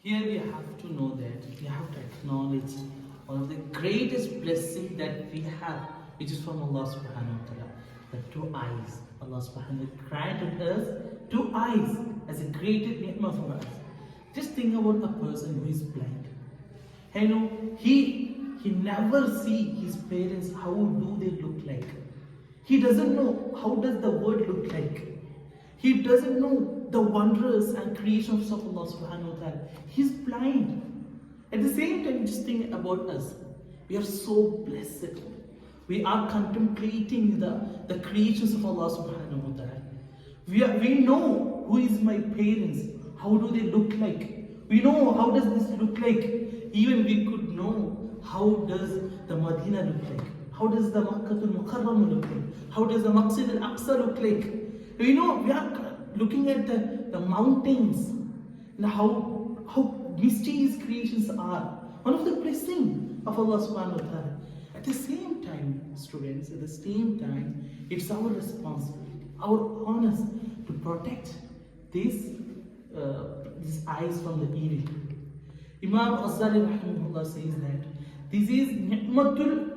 Here we have to know that we have to acknowledge one of the greatest blessings that we have, which is from Allah subhanahu wa ta'ala, the two eyes. Allah subhanahu wa ta'ala granted us two eyes as a great ni'mah for us. Just think about a person who is blind. You know, he never see his parents, how do they look like. He doesn't know how does the world look like. He doesn't know the wonders and creations of Allah subhanahu wa ta'ala. He's blind. At the same time, just think about us. We are so blessed. We are contemplating the creations of Allah subhanahu wa ta'ala. We know who is my parents, how do they look like. We know how does this look like. Even we could know how does the Medina look like. How does the Makkah al-Mukarram look like. How does the Masjid al-Aqsa look like. We know we are looking at the mountains and how mysterious creations are. One of the blessings of Allah subhanahu wa ta'ala. At the same time, students, at the same time, it's our responsibility, our honors to protect these eyes from the evil. Imam Ghazali rahimahullah says that this is ni'matul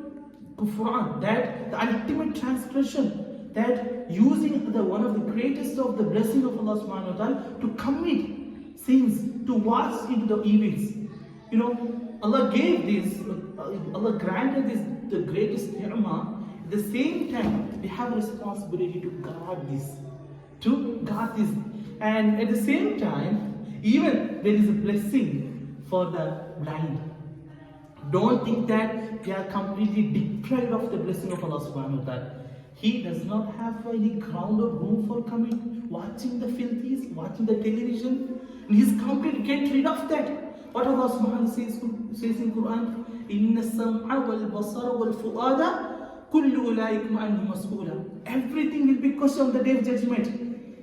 kufran, that the ultimate transgression, that using one of the greatest of the blessing of Allah subhanahu wa ta'ala to commit sins, to watch into the evils. You know, Allah gave this, Allah granted this the greatest ni'mah. At the same time, we have a responsibility to guard this. And at the same time, even there is a blessing for the blind. Don't think that we are completely deprived of the blessing of Allah subhanahu wa ta'ala. He does not have any ground or room for coming, watching the filthies, watching the television. And he's completely get rid of that. What Allah subhanahu wa ta'ala says in Quran, إِنَّ السَّمْعَ وَالْبَصَرَ وَالْفُؤَادَ كُلُّ أُولَٰئِكَ عَنْهُ مَسْئُولًا. Everything will be questioned on the day of judgment.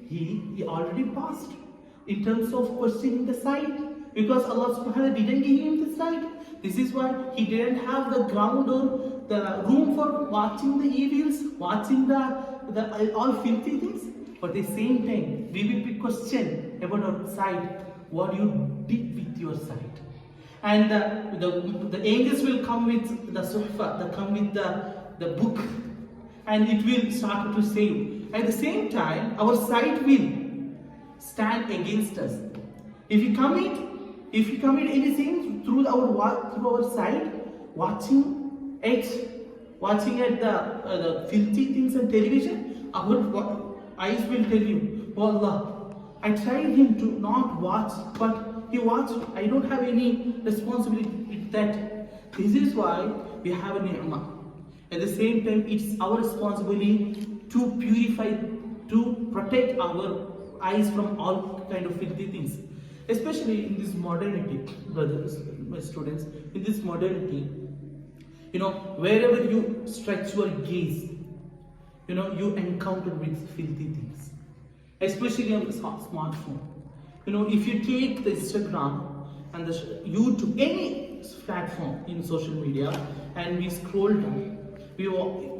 He already passed in terms of questioning the sight, because Allah subhanahu wa ta'ala didn't give him the sight. This is why he didn't have the ground or the room for watching the evils, watching the all filthy things. But at the same time, we will be questioned about our sight, what you did with your sight. And the angels will come with the suhfa, they come with the book, and it will start to save. At the same time, our sight will stand against us. If we commit anything through our sight, watching at the filthy things on television, our eyes will tell you, oh Allah, I tried him to not watch, but he watched. I don't have any responsibility with that. This is why we have a ni'mah. At the same time, it's our responsibility to purify, to protect our eyes from all kind of filthy things. Especially in this modernity, brothers, my students, in this modernity, you know, wherever you stretch your gaze, you know, you encounter with filthy things. Especially on the smartphone. You know, if you take the Instagram and the YouTube, any platform in social media, and we scroll down, we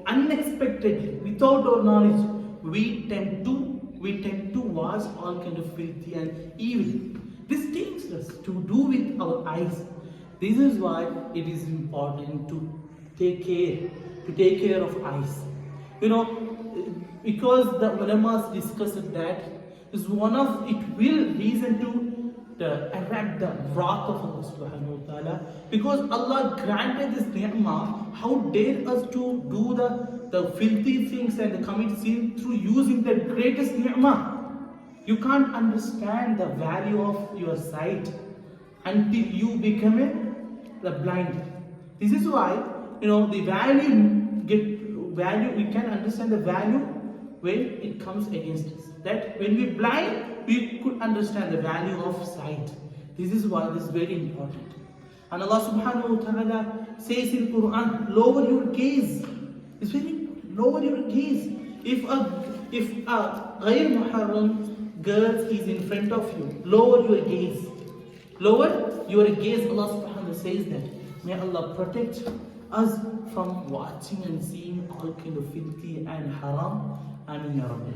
unexpectedly, without our knowledge, we tend to watch all kind of filthy and evil. This takes us to do with our eyes. This is why it is important to take care of eyes. You know, because the ulamas discussed that is one of it will reason to erect the wrath of Allah subhanahu wa ta'ala, because Allah granted this ni'mah. How dare us to do the filthy things and the commit sin through using the greatest ni'mah? You can't understand the value of your sight until you become the blind. This is why, you know, the value, we can understand the value when it comes against us. That when we blind, we could understand the value of sight. This is why this is very important. And Allah subhanahu wa ta'ala says in Quran, lower your gaze. It's very important. Lower your gaze. If a ghayr muharram girl is in front of you, lower your gaze. Lower your gaze. Allah subhanahu wa ta'ala says that. May Allah protect us from watching and seeing all kind of filthy and haram. Amin ya Rabbi.